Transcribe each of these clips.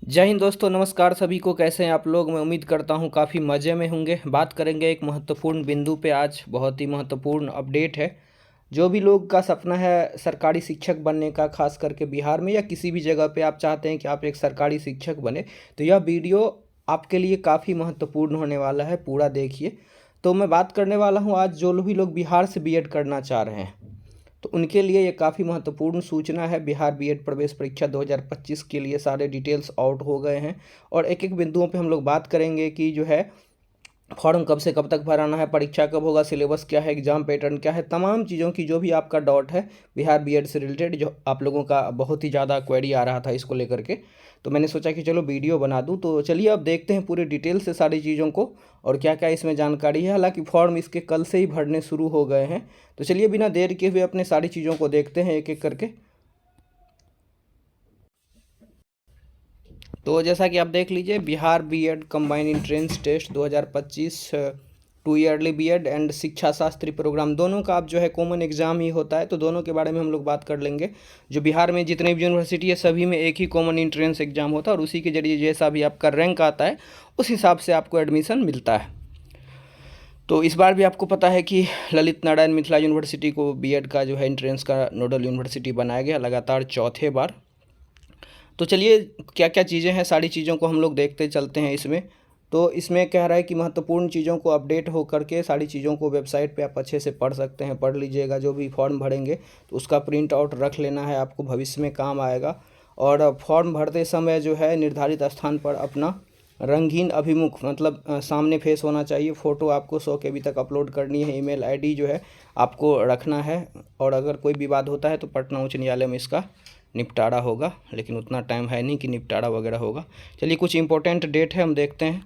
जय हिंद दोस्तों, नमस्कार सभी को। कैसे हैं आप लोग? मैं उम्मीद करता हूं काफ़ी मज़े में होंगे। बात करेंगे एक महत्वपूर्ण बिंदु पे। आज बहुत ही महत्वपूर्ण अपडेट है। जो भी लोग का सपना है सरकारी शिक्षक बनने का, खास करके बिहार में या किसी भी जगह पे आप चाहते हैं कि आप एक सरकारी शिक्षक बने, तो यह वीडियो आपके लिए काफ़ी महत्वपूर्ण होने वाला है। पूरा देखिए। तो मैं बात करने वाला हूँ आज जो भी लोग बिहार से बीएड करना चाह रहे हैं, तो उनके लिए ये काफ़ी महत्वपूर्ण सूचना है। बिहार बीएड प्रवेश परीक्षा 2025 के लिए सारे डिटेल्स आउट हो गए हैं और एक एक बिंदुओं पे हम लोग बात करेंगे कि जो है फॉर्म कब से कब तक भराना है, परीक्षा कब होगा, सिलेबस क्या है, एग्जाम पैटर्न क्या है, तमाम चीज़ों की जो भी आपका डाउट है बिहार बीएड से रिलेटेड, जो आप लोगों का बहुत ही ज़्यादा क्वेरी आ रहा था इसको लेकर के, तो मैंने सोचा कि चलो वीडियो बना दूं। तो चलिए अब देखते हैं पूरे डिटेल से सारी चीज़ों को और क्या क्या इसमें जानकारी है। हालांकि फॉर्म इसके कल से ही भरने शुरू हो गए हैं, तो चलिए बिना देर के हुए अपने सारी चीज़ों को देखते हैं एक एक करके। तो जैसा कि आप देख लीजिए, Bihar BEd combined entrance test 2025 two yearly BEd and Shiksha Shastri programme, दोनों का आप जो है कॉमन एग्जाम ही होता है। तो दोनों के बारे में हम लोग बात कर लेंगे। जो बिहार में जितने भी यूनिवर्सिटी है सभी में एक ही कॉमन एंट्रेंस एग्जाम होता है और उसी के जरिए जैसा भी आपका रैंक आता है उस हिसाब से आपको एडमिशन मिलता है। तो इस बार भी आपको पता है कि ललित नारायण मिथिला यूनिवर्सिटी को बीएड का जो है एंट्रेंस का नोडल यूनिवर्सिटी बनाया गया लगातार चौथे बार। तो चलिए क्या क्या चीज़ें हैं, सारी चीज़ों को हम लोग देखते चलते हैं इसमें। तो इसमें कह रहा है कि महत्वपूर्ण चीज़ों को अपडेट हो करके सारी चीज़ों को वेबसाइट पे आप अच्छे से पढ़ सकते हैं, पढ़ लीजिएगा। जो भी फॉर्म भरेंगे तो उसका प्रिंट आउट रख लेना है, आपको भविष्य में काम आएगा। और फॉर्म भरते समय जो है निर्धारित स्थान पर अपना रंगीन अभिमुख, मतलब सामने फेस होना चाहिए। फ़ोटो आपको 100 KB तक अपलोड करनी है। ईमेल आईडी जो है आपको रखना है। और अगर कोई विवाद होता है तो पटना उच्च न्यायालय में इसका निपटारा होगा, लेकिन उतना टाइम है नहीं कि निपटारा वगैरह होगा। चलिए कुछ इंपॉर्टेंट डेट है हम देखते हैं।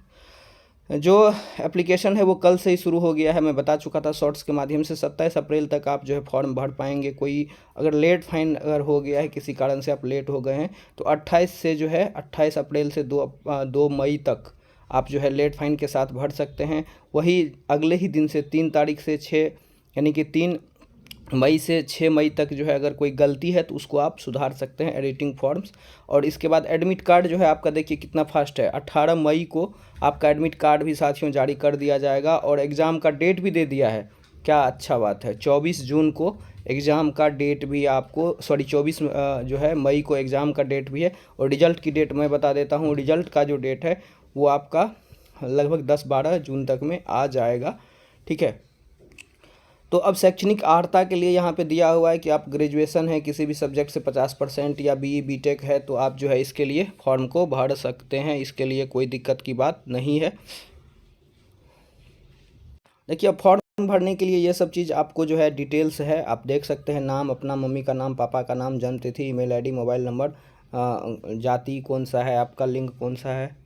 जो एप्लीकेशन है वो कल से ही शुरू हो गया है, मैं बता चुका था शॉर्ट्स के माध्यम से। 27 अप्रैल तक आप जो है फॉर्म भर पाएंगे। कोई अगर लेट फाइन अगर हो गया है, किसी कारण से आप लेट हो गए हैं, तो 28 से जो है 28 अप्रैल से 2 मई तक आप जो है लेट फाइन के साथ भर सकते हैं। वही अगले ही दिन से 3 तारीख से 6 यानी कि 3 मई से 6 मई तक जो है अगर कोई गलती है तो उसको आप सुधार सकते हैं, एडिटिंग फॉर्म्स। और इसके बाद एडमिट कार्ड जो है आपका, देखिए कितना फास्ट है। 18 मई को आपका एडमिट कार्ड भी साथियों जारी कर दिया जाएगा और एग्ज़ाम का डेट भी दे दिया है। क्या अच्छा बात है। 24 जून को एग्ज़ाम का डेट भी आपको, सॉरी 24 जो है मई को एग्ज़ाम का डेट भी है। और रिजल्ट की डेट मैं बता देता हूँ। रिजल्ट का जो डेट है वो आपका लगभग 10-12 जून तक में आ जाएगा। ठीक है। तो अब शैक्षणिक अर्हता के लिए यहाँ पे दिया हुआ है कि आप ग्रेजुएशन है किसी भी सब्जेक्ट से 50% या बीई बीटेक है तो आप जो है इसके लिए फॉर्म को भर सकते हैं। इसके लिए कोई दिक्कत की बात नहीं है। देखिए अब फॉर्म भरने के लिए ये सब चीज़ आपको जो है डिटेल्स है, आप देख सकते हैं। नाम अपना, मम्मी का नाम, पापा का नाम, जन्म तिथि, ईमेल आईडी, मोबाइल नंबर, जाति कौन सा है आपका, लिंग कौन सा है,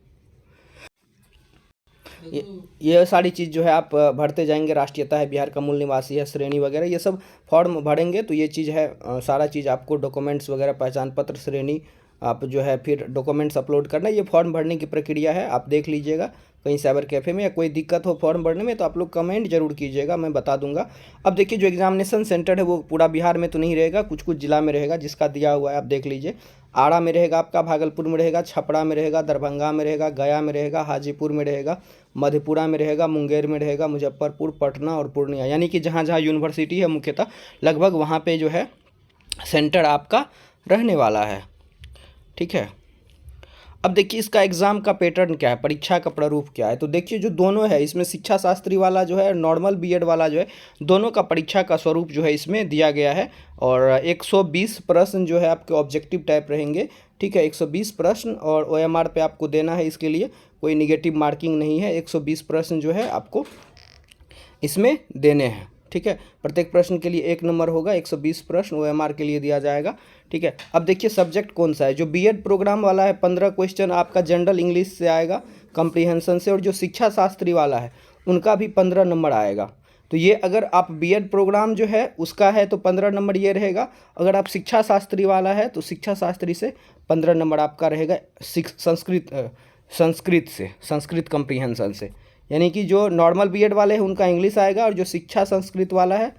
ये सारी चीज़ जो है आप भरते जाएंगे। राष्ट्रीयता है, बिहार का मूल निवासी है, श्रेणी वगैरह, ये सब फॉर्म भरेंगे तो ये चीज़ है। सारा चीज़ आपको डॉक्यूमेंट्स वगैरह, पहचान पत्र, श्रेणी, आप जो है फिर डॉक्यूमेंट्स अपलोड करना। ये फॉर्म भरने की प्रक्रिया है, आप देख लीजिएगा। कहीं साइबर कैफ़े में या कोई दिक्कत हो फॉर्म भरने में तो आप लोग कमेंट जरूर कीजिएगा, मैं बता दूंगा। अब देखिए जो एग्जामिनेशन सेंटर है वो पूरा बिहार में तो नहीं रहेगा, कुछ कुछ जिला में रहेगा जिसका दिया हुआ है, आप देख लीजिए। आरा में रहेगा आपका, भागलपुर में रहेगा, छपरा में रहेगा, दरभंगा में रहेगा, गया में रहेगा, हाजीपुर में रहेगा, मधेपुरा में रहेगा, मुंगेर में रहेगा, मुजफ्फरपुर, पटना और पूर्णिया, यानी कि जहाँ जहाँ यूनिवर्सिटी है मुख्यतः लगभग वहाँ पे जो है सेंटर आपका रहने वाला है। ठीक है। अब देखिए इसका एग्ज़ाम का पैटर्न क्या है, परीक्षा का प्रारूप क्या है। तो देखिए जो दोनों है इसमें, शिक्षा शास्त्री वाला जो है, नॉर्मल बीएड वाला जो है, दोनों का परीक्षा का स्वरूप जो है इसमें दिया गया है। और 120 प्रश्न जो है आपके ऑब्जेक्टिव टाइप रहेंगे। ठीक है, 120 प्रश्न और ओएमआर पे आपको देना है। इसके लिए कोई निगेटिव मार्किंग नहीं है। 120 प्रश्न जो है आपको इसमें देने हैं। ठीक है, प्रत्येक प्रश्न के लिए 1 नंबर होगा। 120 प्रश्न ओएमआर के लिए दिया जाएगा। ठीक है। अब देखिए सब्जेक्ट कौन सा है। जो बीएड प्रोग्राम वाला है 15 क्वेश्चन आपका जनरल इंग्लिश से आएगा, कम्प्रीहेंशन से। और जो शिक्षा शास्त्री वाला है उनका भी 15 नंबर आएगा। तो ये अगर आप बीएड प्रोग्राम जो है उसका है तो 15 नंबर ये रहेगा। अगर आप शिक्षा शास्त्री वाला है तो शिक्षा शास्त्री से 15 नंबर आपका रहेगा। संस्कृत कम्प्रीहेंशन से, यानी कि जो नॉर्मल बीएड वाले हैं उनका इंग्लिश आएगा और जो शिक्षा संस्कृत वाला है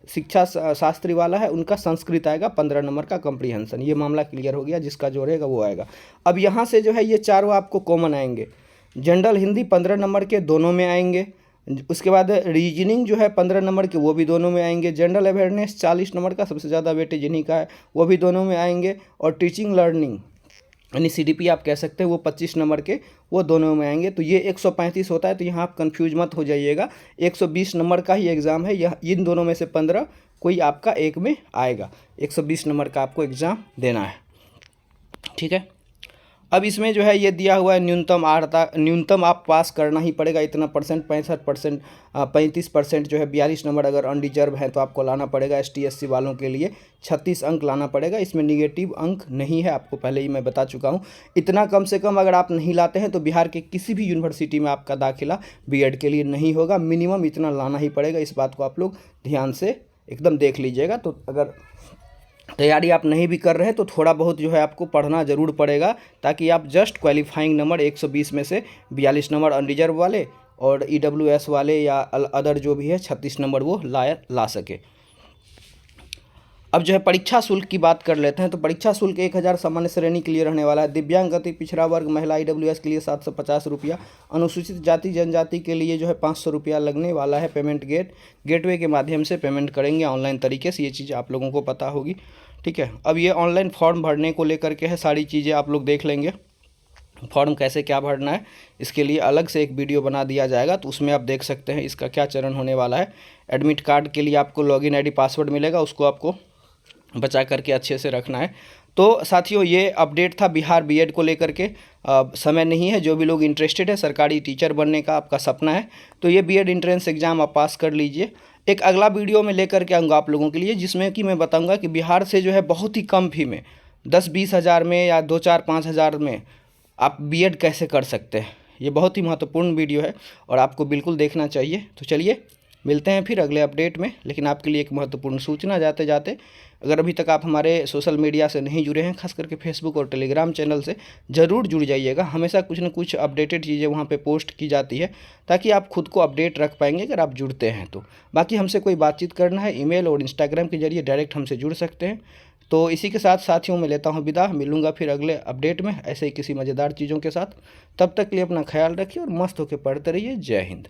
शिक्षा शास्त्री वाला है उनका संस्कृत आएगा 15 नंबर का कॉम्प्रीहेंशन। ये मामला क्लियर हो गया, जिसका जो रहेगा वो आएगा। अब यहाँ से जो है ये चारों आपको कॉमन आएंगे। जनरल हिंदी 15 नंबर के दोनों में आएंगे। उसके बाद रीजनिंग जो है 15 नंबर के वो भी दोनों में आएंगे। जनरल अवेयरनेस 40 नंबर का, सबसे ज़्यादा वेटेज इन्हीं का है, वो भी दोनों में आएंगे। और टीचिंग लर्निंग यानी CDP आप कह सकते हैं, वो 25 नंबर के वो दोनों में आएंगे। तो ये 135 होता है, तो यहाँ आप कंफ्यूज मत हो जाइएगा। 120 नंबर का ही एग्ज़ाम है यह, इन दोनों में से 15 कोई आपका एक में आएगा। 120 नंबर का आपको एग्ज़ाम देना है, ठीक है। अब इसमें जो है ये दिया हुआ है न्यूनतम आप पास करना ही पड़ेगा इतना परसेंट, 65%, 35% जो है 42 नंबर अगर अनडिजर्व है तो आपको लाना पड़ेगा। ST SC वालों के लिए 36 अंक लाना पड़ेगा। इसमें निगेटिव अंक नहीं है, आपको पहले ही मैं बता चुका हूँ। इतना कम से कम अगर आप नहीं लाते हैं तो बिहार के किसी भी यूनिवर्सिटी में आपका दाखिला BEd के लिए नहीं होगा। मिनिमम इतना लाना ही पड़ेगा, इस बात को आप लोग ध्यान से एकदम देख लीजिएगा। तो अगर तैयारी आप नहीं भी कर रहे हैं तो थोड़ा बहुत जो है आपको पढ़ना ज़रूर पड़ेगा, ताकि आप जस्ट क्वालिफाइंग नंबर 120 में से 42 नंबर अनरिजर्व वाले और EWS वाले या अदर जो भी है 36 नंबर वो ला सके। अब जो है परीक्षा शुल्क की बात कर लेते हैं। तो परीक्षा शुल्क 1000 सामान्य श्रेणी के लिए रहने वाला है। दिव्यांग, अति पिछड़ा वर्ग, महिला EWS के लिए 750 रुपया, अनुसूचित जाति जनजाति के लिए जो है 500 रुपया लगने वाला है। पेमेंट गेटवे के माध्यम से पेमेंट करेंगे ऑनलाइन तरीके से, ये चीज़ आप लोगों को पता होगी, ठीक है। अब ये ऑनलाइन फॉर्म भरने को लेकर के है, सारी चीज़ें आप लोग देख लेंगे। फॉर्म कैसे क्या भरना है इसके लिए अलग से एक वीडियो बना दिया जाएगा, तो उसमें आप देख सकते हैं इसका क्या चरण होने वाला है। एडमिट कार्ड के लिए आपको लॉगिन ID पासवर्ड मिलेगा, उसको आपको बचा करके अच्छे से रखना है। तो साथियों ये अपडेट था बिहार BEd को लेकर के। समय नहीं है, जो भी लोग इंटरेस्टेड है, सरकारी टीचर बनने का आपका सपना है, तो ये BEd एंट्रेंस एग्ज़ाम आप पास कर लीजिए। एक अगला वीडियो में लेकर के आऊँगा आप लोगों के लिए, जिसमें कि मैं बताऊँगा कि बिहार से जो है बहुत ही कम फी में 10-20 हज़ार में या 2-4-5 हज़ार में आप BEd कैसे कर सकते हैं। ये बहुत ही महत्वपूर्ण वीडियो है और आपको बिल्कुल देखना चाहिए। तो चलिए मिलते हैं फिर अगले अपडेट में। लेकिन आपके लिए एक महत्वपूर्ण सूचना जाते जाते, अगर अभी तक आप हमारे सोशल मीडिया से नहीं जुड़े हैं, खास करके फेसबुक और टेलीग्राम चैनल से ज़रूर जुड़ जाइएगा। हमेशा कुछ न कुछ अपडेटेड चीज़ें वहाँ पे पोस्ट की जाती है, ताकि आप खुद को अपडेट रख पाएंगे अगर आप जुड़ते हैं तो। बाकी हमसे कोई बातचीत करना है, ईमेल और इंस्टाग्राम के जरिए डायरेक्ट हमसे जुड़ सकते हैं। तो इसी के साथ साथियों मैं लेता हूँ विदा, मिलूँगा फिर अगले अपडेट में ऐसे ही किसी मज़ेदार चीज़ों के साथ। तब तक के लिए अपना ख्याल रखिए और मस्त होकर पढ़ते रहिए। जय हिंद।